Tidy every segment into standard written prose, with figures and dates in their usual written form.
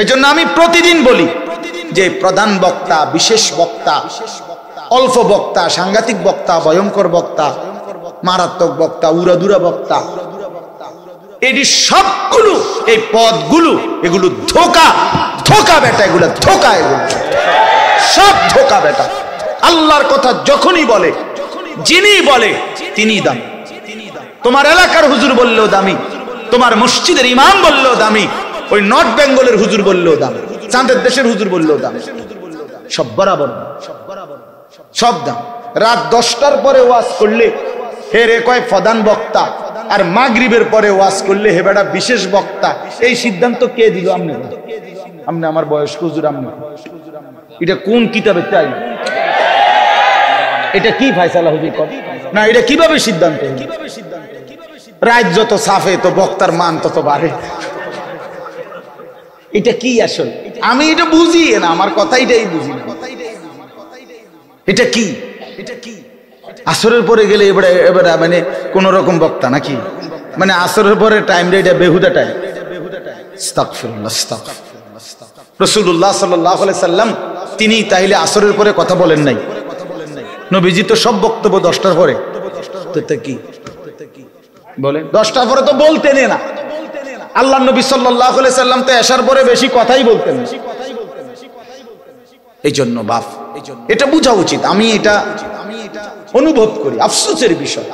এজন্য আমি প্রতিদিন বলি যে প্রধান বক্তা, বিশেষ বক্তা, অল্প বক্তা, সাংঘাতিক বক্তা, ভয়ঙ্কর বক্তা, মারাত্মক বক্তা, উড়াদুরা বক্তা, এটি সবগুলো এই পদগুলো এগুলো ধোঁকা, ধোঁকা বেটা, এগুলো ধোঁকা, এগুলো সব ধোঁকা বেটা। আল্লাহর কথা যখনই বলে, যিনি বলে তিনি দামি। তোমার এলাকার হুজুর বললেও দামি, তোমার মসজিদের ইমাম বললেও দামি, ওই নর্থ বেঙ্গলের হুজুর বললেও দামি, চাঁদের দেশের হুজুর বললেও দামি, সব বরাবর, সব দাম। রাত 10টার পরে ওয়াজ করলে হে রে কয় প্রধান বক্তা, আর মাগরিবের পরে ওয়াজ করলে হে বেটা বিশেষ বক্তা। এই সিদ্ধান্ত কে দিল? আপনি, আপনি আমার বয়স্ক হুজুর, আপনি। এটা কোন কিতাবে তাই? এটা কি ফায়সালা হুজুর কর না? এটা কিভাবে সিদ্ধান্ত? রাত যত সাফে তো বক্তার মান তত বাড়ে। এটা কি আসলে? আমি এটা বুঝি না, আমার কথা এটাই বুঝি না। এটা কি? আসরের পরে গেলে এবারে এবারে মানে কোন রকম বক্তা নাকি? মানে আসরের পরে টাইম এটা বেহুদা টাইম। আস্তাগফিরুল্লাহ, আস্তাগফিরুল্লাহ। রাসূলুল্লাহ সাল্লাল্লাহু আলাইহি সাল্লাম তিনি তাইলে আসরের পরে কথা বলেন নাই। নবীজি তো সব বক্তব্য 10টার পরে। তো কি বলেন? 10টার পরে তো বলতেন না। আল্লাহ নবী সাল্লাল্লাহু আলাইহি সাল্লাম তো এশার পরে বেশি কথাই বলতেন না। এই জন্য বাপ, এটা বোঝা উচিত। আমি এটা অনুভব করি, আফসোসের বিষয়।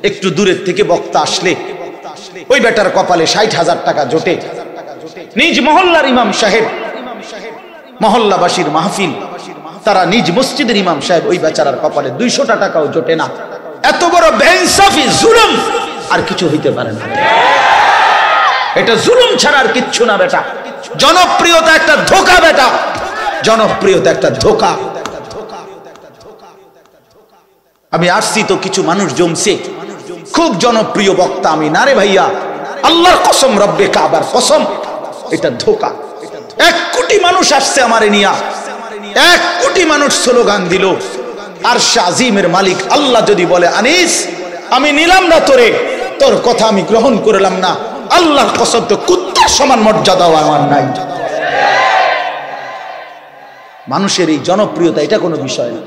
একটু দূরের থেকে বক্তা আসলে ওই বেটার কপালে 60,000 টাকা জোটে। নিজ মহল্লার ইমাম সাহেব, মহল্লাবাসীর মাহফিল, তারা নিজ মসজিদের ইমাম সাহেব, ওই বেচারার কপালে 200 টাকাও জোটে না। এত বড় বেইনসাফি, জুলুম আর কিছু হইতে পারে না। এটা জুলুম ছাড়া আর কিচ্ছু না বেটা। জনপ্রিয়তা একটা ধোঁকা বেটা, জনপ্রিয়তা একটা ধোঁকা। আমি আসছি তো কিছু মানুষ জমছে, খুব জনপ্রিয় বক্তা আমি। না রে ভাইয়া, আল্লাহর কসম, রব্বে কাবার কসম, এটা ধোঁকা। 1 কোটি মানুষ আসছে আমারে নিয়া, 1 কোটি মানুষ স্লোগান দিল, আরশে আজিমের মালিক আল্লাহ যদি বলে আনিস আমি নিলাম না তোরে, তোর কথা আমি গ্রহণ করলাম না, আল্লাহর কসম তো কুত্তার সমান মর্যাদাও আমার নাই। মানুষের এই জনপ্রিয়তা এটা কোনো বিষয় না।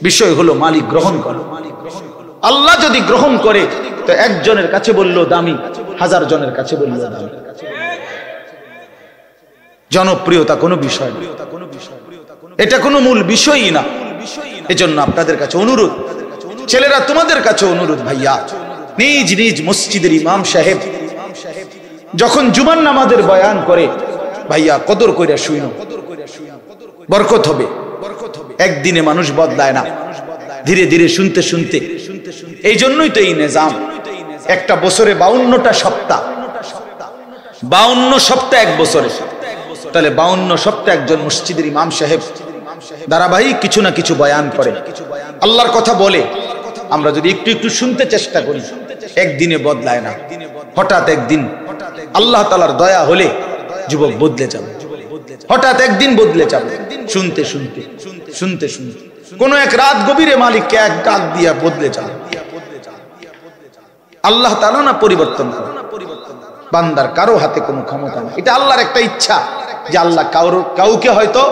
বিষয় হলো মালিক গ্রহণ করে। আল্লাহ যদি গ্রহণ করে তো একজনের কাছে বললো দামি, 1000 জনের কাছে বললো দামি। জনপ্রিয়তা কোনো বিষয় না, এটা কোনো মূল বিষয়ই না। এজন্য আপনাদের কাছে অনুরোধ, ছেলেরা তোমাদের কাছে অনুরোধ, ভাইয়া নিজ নিজ মসজিদের ইমাম সাহেব যখন জুমার নামাজের বয়ান করে, ভাইয়া কদর কইরা শুইনো, বরকত হবে। একদিনে মানুষ বদলায় না, ধীরে ধীরে শুনতে শুনতে। এই জন্যই তো এই নিজাম, একটা বছরে 52টা সপ্তাহ, 52 সপ্তাহ এক বছরে, তাহলে 52 সপ্তাহ একজন মসজিদের ইমাম সাহেব ধারাবাহিক কিছু না কিছু বয়ান করে, আল্লাহর কথা বলে। আমরা যদি একটু একটু শুনতে চেষ্টা করি, একদিনে বদলায় না। হঠাৎ একদিন আল্লাহ তাআলার দয়া হলে যুবক বদলে যাবে, হঠাৎ একদিন বদলে যাবে। শুনতে শুনতে শুনতে শুনতে কোন এক রাত গভীরে মালিককে এক ডাক দিয়া বদলে যাবে। আল্লাহ তাআলা না পরিবর্তন করে, বান্দার কারো হাতে কোনো ক্ষমতা না। এটা আল্লাহর একটা ইচ্ছা যে আল্লাহ কাউকে হয়তো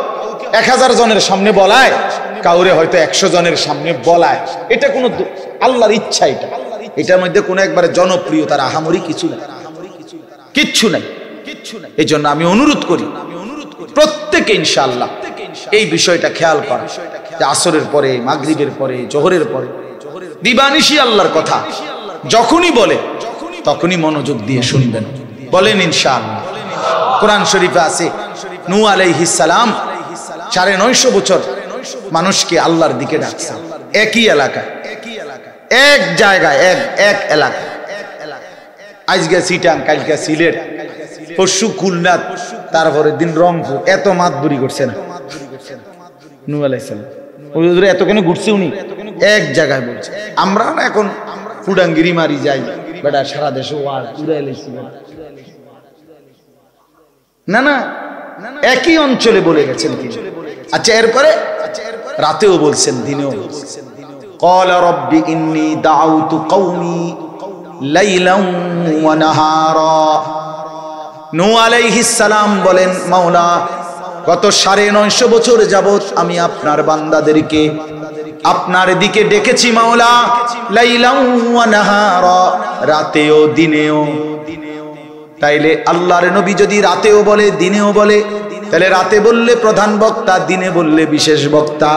1000 জনের সামনে বলায়, কাউরে হয়তো 100 জনের সামনে বলায়। এটা কোনো আল্লাহর ইচ্ছা। এটার মধ্যে কোনো একবারে জনপ্রিয়তার আহামরি কিছু নাই, কিচ্ছু নাই। এই জন্য আমি অনুরোধ করি প্রত্যেকে ইনশাআল্লাহ এই বিষয়টা খেয়াল করা, যে আসরের পরে, মাগরিবের পরে, জোহরের পরে দিবানিশি আল্লাহর কথা যখনই বলে তখনই মনোযোগ দিয়ে শুনবেন। বলেন ইনশাআল্লাহ। কোরআন শরীফে আছে নূহ আলাইহিস সালাম 950 বছর মানুষকে আল্লাহর দিকে ডাকছে, একই এলাকায়, এক জায়গায়, এক এলাকা। আজকে সিটাং, কালকে সিলেট, পরশু খুলনা, তারপরে দিন রংপুর। এত মাতবুরি করছে না নূহ আলাইহিস সালাম। হুজুর এত কেন ঘুরছে উনি? এক জায়গায় বলছে। আমরা না এখন ফুডাঙ্গিরি মারি যাই, বেটা সারা দেশে ওয়াজ উড়াই লাইছি। না না, একই অঞ্চলে বলে গেছেন তিনি। আচ্ছা, এরপরে রাতেও বলছেন, দিনেও বলছেন। ক্বালা রাব্বি ইন্নী দাউতু কওমি লাইলান ওয়া নাহারা। নূহ আলাইহিস সালাম বলেন, মাওলা গত 950 বছর যাবত আমি আপনার বান্দাদেরকে আপনার দিকে ডেকেছি মাওলা, লাইলাউ ওয়া নাহারা, রাতেও দিনেও। তাইলে আল্লাহর নবী যদি রাতেও বলে দিনেও বলে, তাহলে রাতে বললে প্রধান বক্তা, দিনে বললে বিশেষ বক্তা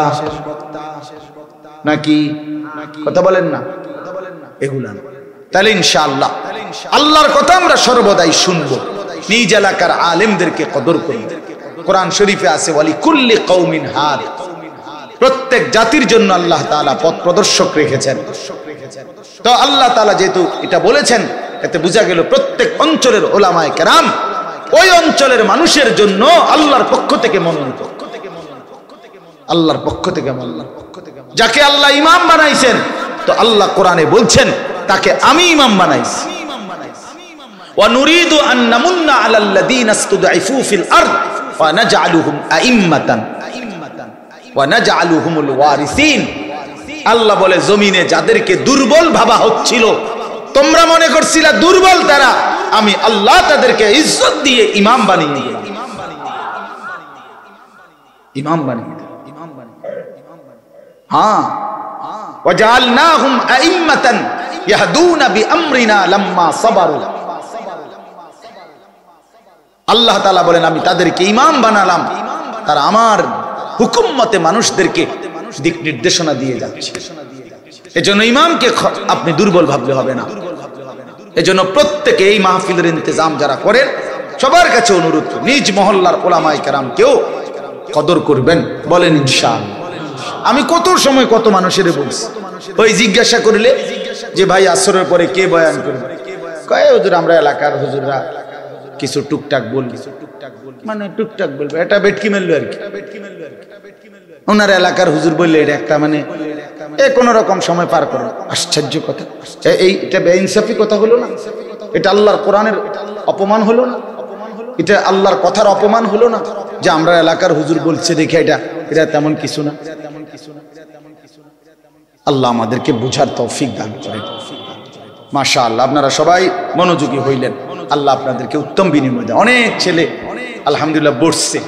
নাকি? কথা বলেন না এগুলা। তাহলে ইনশাআল্লাহ আল্লাহর কথা আমরা সর্বদাই শুনবো, নিজ এলাকার আলেমদেরকে কদর করব। কোরআন শরীফে আছে ওয়ালি কুল্লি কওমিন হাদ, প্রত্যেক জাতির জন্য আল্লাহ তাআলা পথ প্রদর্শক রেখেছেন। তো আল্লাহ তাআলা যেহেতু এটা বলেছেন, এতে বোঝা গেল প্রত্যেক অঞ্চলের ওলামায়ে কেরাম ওই অঞ্চলের মানুষের জন্য আল্লাহর পক্ষ থেকে মনোনীত, আল্লাহর পক্ষ থেকে মনোনীত। যাকে আল্লাহ ইমাম বানাইছেন, তো আল্লাহ কোরআনে বলছেন তাকে আমি ইমাম বানাইছি। ওয়া নুরিদু আন নামুন্না আলাল লাযিনা ইসতুদঈফু ফিল আরদ ওয়া নাজআলুহুম আইম্মাতান ওয়া নাজআলুহুমুল ওয়ারিসিন। আল্লাহ বলে জমিনে যাদেরকে দুর্বল ভাবা হচ্ছিল, তোমরা মনে করছিলা দুর্বল তারা, আমি আল্লাহ তাদেরকে ইজ্জত দিয়ে ইমাম বানিয়ে দিলাম, ইমাম বানিয়ে দিলাম। হ্যাঁ, ওয়াজআলনাহুম আইম্মাতান ইয়াহদুনা বিআমরিনা লাম্মা সাবারু। আল্লাহ তাআলা বলেন আমি তাদেরকে ইমাম বানালাম, তারা আমার হুকুম মতে মানুষদেরকে দিক নির্দেশনা দিয়ে যাচ্ছে। এজন্য ইমামকে আপনি দুর্বল ভাবলে হবে না। এজন্য প্রত্যেকে এই মাহফিলের ইন্তজাম যারা করেন, সবার কাছে অনুরোধ, নিজ মহল্লার ওলামায়ে কেরামকেও কদর করবেন, বলেন ইনশাআল্লাহ। আমি কত সময় কত মানুষের বলছি, ওই জিজ্ঞাসা করলে যে ভাই আসরের পরে কে বয়ান করবে, কয় হুজুর আমরা এলাকার হুজুররা কিছু টুকটাক বলবি, মানে টুকটাক বলবে, এটা বেটকি মেললো আর কি। ওনার এলাকার হুজুর বললে এটা একটা মানে কোন রকম সময় পার করো। আশ্চর্য কথা, এটা বেইনসাফি কথা হলো না? এটা আল্লাহর কোরআনের অপমান হলো না? এটা আল্লাহর কথার অপমান হলো না? যে আমরা এলাকার হুজুর বলছে দেখে এটা তেমন কিছু না। আল্লাহ আমাদেরকে বুঝার তৌফিক দান করেন। মাশাআল্লাহ, আপনারা সবাই মনোযোগী হইলেন, আল্লাহ আপনাদেরকে উত্তম বিনিময় দেন। অনেক ছেলে আলহামদুলিল্লাহ বসছে,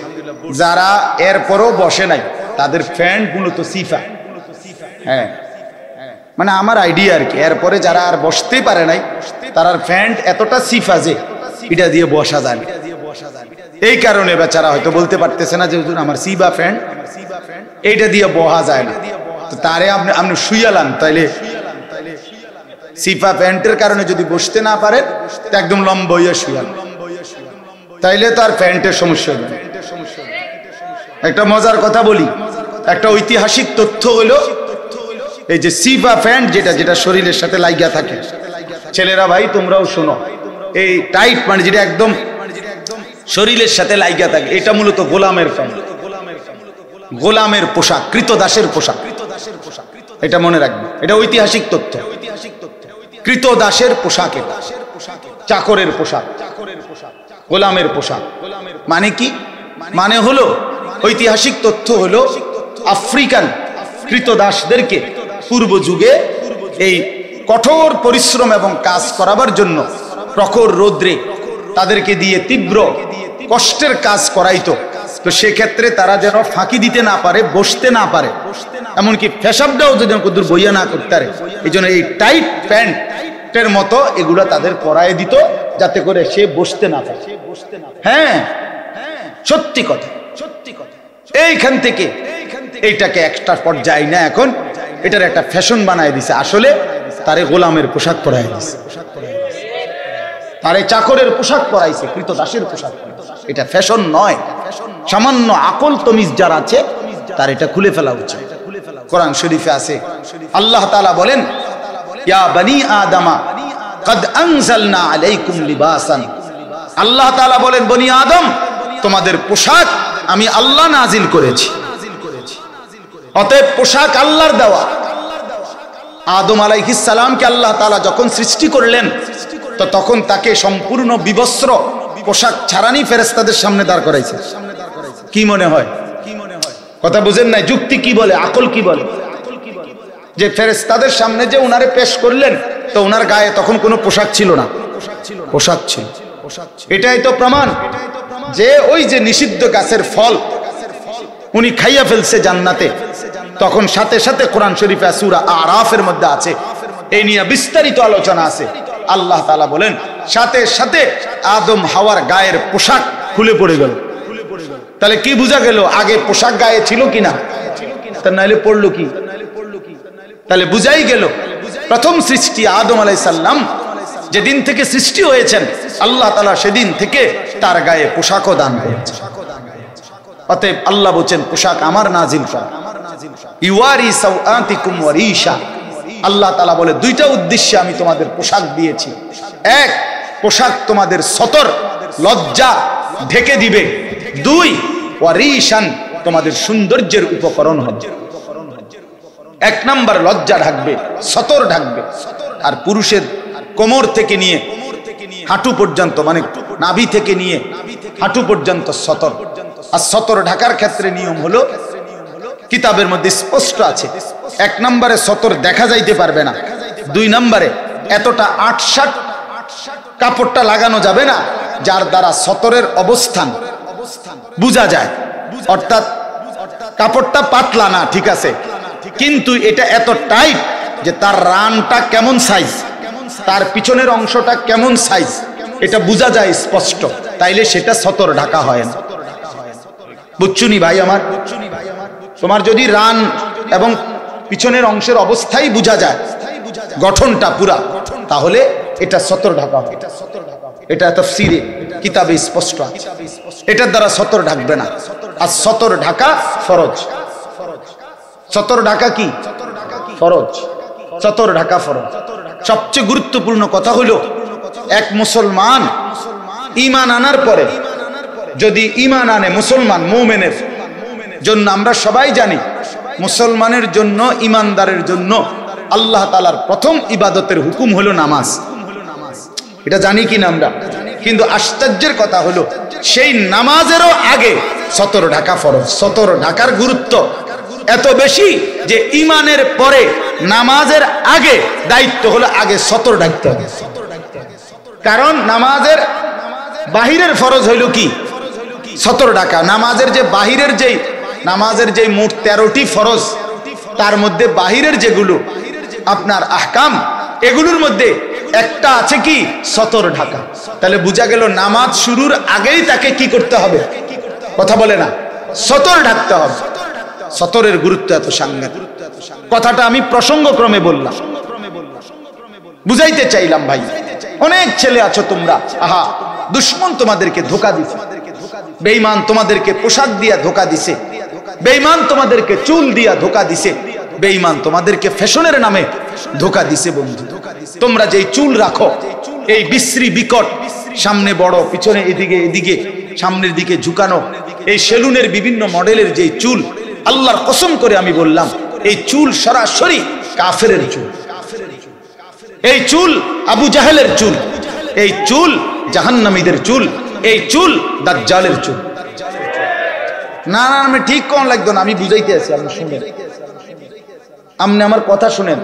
যারা এরপরও বসে নাই তাদের ফ্যান্ড মূলত সিফা। হ্যাঁ, মানে আমার আইডিয়া আর কি, এরপরে যারা আর বসতেই পারে নাই তার ফ্যান্ড এতটা সিফা যে এটা দিয়ে বসা যায়। এই কারণে বেচারা হয়তো বলতে পারতেছে না যে হুজুর আমার সিবা ফ্যান্ড, এইটা দিয়ে বহা যায় না। তো তারে আপনি শুয়ালান, তাইলে সিফা প্যান্টের কারণে যদি বসতে না পারে তো একদম লম্বা হইয়া শুয়াল, তাইলে তার প্যান্টের সমস্যা হবে। একটা মজার কথা বলি, একটা ঐতিহাসিক তথ্য হলো এই যে সিফা প্যান্ট যেটা শরীরের সাথে লাগিয়া থাকে, ছেলেরা ভাই তোমরাও শোনো, এই টাইট মানে যেটা একদম শরীরের সাথে লাগিয়া থাকে, এটা মূলত গোলামের প্যান্ট, গোলামের পোশাক, কৃতদাসের পোশাক। এটা মনে রাখবে, এটা ঐতিহাসিক তথ্য। কৃতদাসের পোশাক, চাকরের পোশাক, গোলামের পোশাক। মানে কি? মানে হলো ঐতিহাসিক তথ্য হলো আফ্রিকান কৃতদাসদেরকে পূর্ব যুগে এই কঠোর পরিশ্রম এবং কাজ করাবার জন্য প্রখর রৌদ্রে তাদেরকে দিয়ে তীব্র কষ্টের কাজ করাইতো। তো সেক্ষেত্রে তারা যেন ফাঁকি দিতে না পারে, বসতে না পারে, এমনকি পেশাবটাও যদি কদ্দুর বইয়া না করতে পারে, এই জন্য এই টাইট প্যান্টের মতো এগুলো তাদের পরায় দিত, যাতে করে সে বসতে না পারে। হ্যাঁ, সত্যি কথা, সত্যি কথা। এইখান থেকে এইটাকে একটা পর্যায়ে না, এখন এটার একটা ফ্যাশন বানায় দিছে। আসলে তারে গোলামের পোশাক পরায় দিছে, তারে চাকরের পোশাক পরাইছে, কৃতদাসের পোশাক। এটা ফ্যাশন নয়, সামান্য আকল তমিজ যার আছে তার এটা খুলে ফেলা উচিত। কোরআন শরীফে আছে, আল্লাহ তাআলা বলেন ইয়া বনি আদমা কদ আনজালনা আলাইকুম লিবাসান। আল্লাহ তাআলা বলেন বনি আদম তোমাদের পোশাক আমি আল্লাহ নাজিল করেছি। অতএব পোশাক আল্লাহর দেওয়া। আদম আলাইহিস সালামকে আল্লাহ তাআলা যখন সৃষ্টি করলেন, তো তখন তাকে সম্পূর্ণ বিবস্ত্র পোশাক ছাড়ানি ফেরেশতাদের সামনে দাঁড় করাইছে। কি মনে হয়? কথা বুঝেন নাই? যুক্তি কি বলে, আকল কি বলে? যে ফেরেশতাদের সামনে যে উনারে পেশ করলেন, তো উনার গায়ে তখন কোনো পোশাক ছিল না, পোশাক ছিল। এটাই তো প্রমাণ যে ওই যে নিষিদ্ধ গাছের ফল উনি খাইয়া ফেলছে জান্নাতে। তখন সাথে সাথে কোরআন শরীফে সূরা আরাফের মধ্যে আছে, এই নিয়ে বিস্তারিত আলোচনা আছে। আল্লাহ তাআলা বলেন সাথে সাথে আদম হাওয়ার গায়ের পোশাক খুলে পড়ে গেল। তাহলে কি বোঝা গেল? আগে পোশাক গায়ে ছিল কিনা? তা নাইলে পড়লো কি? তাহলে বুঝাই গেল প্রথম সৃষ্টি আদম আলাইহিস সালাম যেদিন থেকে সৃষ্টি হয়েছেন আল্লাহ তাআলা সেদিন থেকে তার গায়ে পোশাকও দান করেছেন। অতএব আল্লাহ বলেন পোশাক আমার নাজিল করা, ইওয়ারি সাওআতিকুম ওয়ারিশা। আল্লাহ তাআলা বলে দুইটা উদ্দেশ্যে আমি তোমাদের পোশাক দিয়েছি। এক, পোশাক তোমাদের সতর লজ্জা ঢেকে দিবে। দুই, ওয়ারিশান তোমাদের সৌন্দর্যের উপকরণ হবে। এক নাম্বার লজ্জা ঢাকবে, সতর ঢাকবে। আর পুরুষের কোমর থেকে নিয়ে হাঁটু পর্যন্ত, মানে নাভি থেকে নিয়ে হাঁটু পর্যন্ত সতর। আর সতর ঢাকার ক্ষেত্রে নিয়ম হলো কিতাবের মধ্যে স্পষ্ট আছে, এক নম্বরে সতর দেখা যাইতে পারবে না, দুই নম্বরে এতটা আটসাট কাপড়টা লাগানো যাবে না যার দ্বারা সতরের অবস্থান বোঝা যায়। অর্থাৎ কাপড়টা পাতলা না, ঠিক আছে, কিন্তু এটা এত টাইট যে তার রানটা কেমন সাইজ, তার পিছনের অংশটা কেমন সাইজ এটা বোঝা যায় স্পষ্ট, তাইলে সেটা সতর ঢাকা হয় না। বুঝছুনি ভাই আমার? তোমার যদি রান এবং পিছনের অংশের অবস্থাই বোঝা যায়, গঠনটা পুরা, তাহলে এটা সতর ঢাকা হয়। এটা তাফসীরে কিতাবে স্পষ্ট আছে, এটার দ্বারা সতর ঢাকবে না। আর সতর ঢাকা ফরজ। সতর ঢাকা কি ফরজ? সতর ঢাকা ফরজ। সবচেয়ে গুরুত্বপূর্ণ কথা হলো এক মুসলমান ঈমান আনার পরে যদি ঈমান আনে, মুসলমান মুমিনের জন্য, আমরা সবাই জানি মুসলমানের জন্য, ঈমানদারের জন্য আল্লাহ তাআলার প্রথম ইবাদতের হুকুম হলো নামাজ। এটা জানি কি না আমরা? কিন্তু আশ্চর্যের কথা হলো সেই নামাজেরও আগে সতর ঢাকা ফরজ। সতর ঢাকার গুরুত্ব এত বেশি যে ঈমানের পরে নামাজের আগে দায়িত্ব হলো আগে সতর ঢাকতে হবে। কারণ নামাজের বাহিরের ফরজ হইল কি? সতর ঢাকা। নামাজের যে বাহিরের যেই নামাজের যে মোট 13টি ফরজ, তার মধ্যে বাহিরের যেগুলো আপনার আহকাম, এগুলোর মধ্যে একটা আছে কি? সতর ঢাকা। তাহলে বোঝা গেল নামাজ শুরুর আগেই তাকে কি করতে হবে? কথা বলে না, সতর ঢাকতে হবে। সতরের গুরুত্ব এত সাংঘাতিক। কথাটা আমি প্রসঙ্গক্রমে বললাম, বুঝাইতে চাইলাম ভাই। অনেক ছেলে আছো তোমরা, আহা দুশমন তোমাদেরকে ধোঁকা দিছে, বেঈমান তোমাদেরকে পোশাক দিয়া ধোঁকা দিছে, বেঈমান তোমাদেরকে চুল দিয়া ধোঁকা দিছে, বেঈমান তোমাদেরকে ফ্যাশনের নামে ধোঁকা দিছে। বন্ধু, তোমরা যেই চুল রাখো, এই বিশ্রী বিকট, সামনে বড়, পিছনে এদিকে এদিকে, সামনের দিকে ঝুঁকানো, এই সেলুনের বিভিন্ন মডেলের যেই চুল, আল্লাহর কসম করে আমি বললাম এই চুল সরাসরি কাফেরের চুল। এই চুল আবু জাহেলের চুল, এই চুল জাহান্নামীদের চুল, এই চুল দাজ্জালের চুল। না না, আমি ঠিক কোন লাগতো না, আমি বুঝাইতে আছি, আপনি শুনেন, আপনি আমার কথা শুনেন।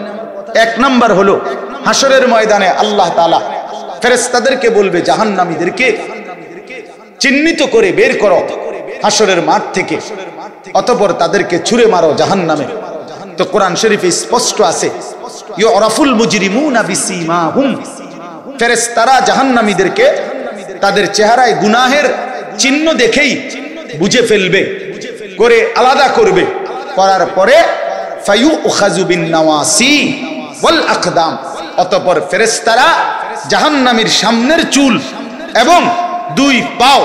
এক নাম্বার হলো হাসরের ময়দানে আল্লাহ তাআলা ফেরেশতাদেরকে বলবে জাহান্নামীদেরকে চিহ্নিত করে বের করো হাসরের মাঠ থেকে, অতঃপর তাদেরকে ছুঁড়ে মারো জাহান্নামে। তো কোরআন শরীফে স্পষ্ট আছে ইউরাফুল মুজরিমুনা বিসীমাহুম, ফেরেশতারা জাহান্নামীদেরকে তাদের চেহারায় গুনাহের চিহ্ন দেখেই বুঝে ফেলবে, করে আলাদা করবে, করার পরে ফায়ুখাযু বিন নাওয়াসি ওয়াল আকদাম, অতঃপর ফেরেশতারা জাহান্নামীর সামনের চুল এবং দুই পাও,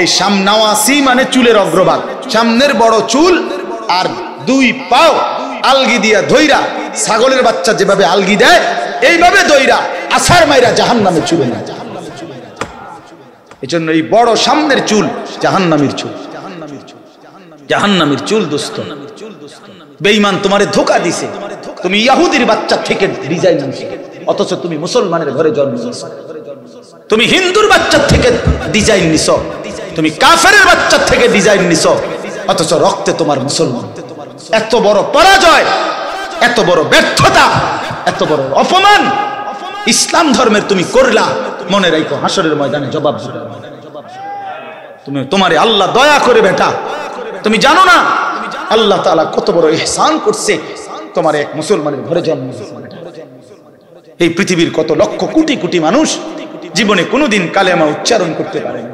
এই নাওয়াসি মানে চুলের অগ্রভাগ, সামনের বড় চুল আর দুই পাও আলগি দিয়া ধইরা, ছাগলের বাচ্চা যেভাবে আলগি দেয় এইভাবে ধইরা আছাড় মাইরা জাহান্নামে চুলে না। এজন্য এই বড় সামনের চুল জাহান্নামীর চুল, জাহান্নামীর চুল। দোস্ত, বেঈমান তোমারে ধোঁকা দিছে, তুমি ইহুদির বাচ্চা থেকে ডিজাইন নিছো, অথচ তুমি মুসলমানের ঘরে জন্ম নিছো। তুমি হিন্দুর বাচ্চা থেকে ডিজাইন নিছো, তুমি কাফেরের বাচ্চা থেকে ডিজাইন নিছো, অথচ রক্তে তোমার মুসলমান। এত বড় পরাজয়, এত বড় ব্যর্থতা, এত বড় অপমান ইসলাম ধর্মের তুমি করলা, মনে রাখো হাসরের ময়দানে জবাব দিবে। তুমি তোমারে আল্লাহ দয়া করে বেটা, তুমি জানো না আল্লাহ তাআলা কত বড় ইহসান করছে, তোমার এক মুসলমানের ঘরে জন্ম দিয়েছে। এই পৃথিবীর কত লক্ষ কোটি কোটি মানুষ জীবনে কোনোদিন কালেমা উচ্চারণ করতে পারে না,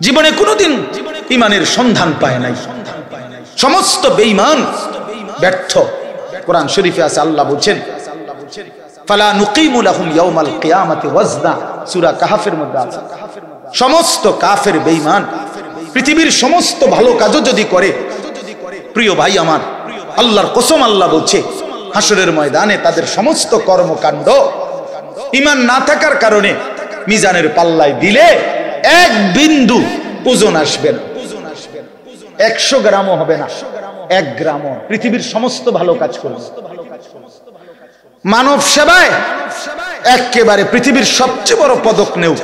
জীবনে কোনোদিন ঈমানের সন্ধান পায় নাই, সমস্ত বেঈমান ব্যর্থ। কোরআন শরীফে আছে, আল্লাহ বলছেন ফালা নুকিমু লাহুম ইয়াউমাল কিয়ামাতি ওয়াজনা, সূরা কাহফের মধ্যে আছে। সমস্ত কাফের বেঈমান পৃথিবীর সমস্ত ভালো কাজও যদি করে, প্রিয় ভাই আমার, আল্লাহর কসম আল্লাহ বলছে হাসরের ময়দানে তাদের সমস্ত কর্মকাণ্ড ঈমান না থাকার কারণে মিজানের পাল্লায় দিলে এক বিন্দু ওজন আসবে না, 100 গ্রামও হবে না, 1 গ্রামও। পৃথিবীর সমস্ত ভালো কাজ করবে, মানব সেবায় একেবারে পৃথিবীর সবচেয়ে বড় পদক নেউক,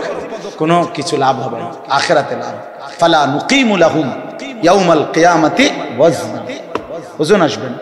কোনো কিছু লাভ হবে না, আখিরাতে লাভ। ফালা নুকিমু লাহুম ইয়াউমাল কিয়ামাতি ওয়াজনা, ওজন আসবে না।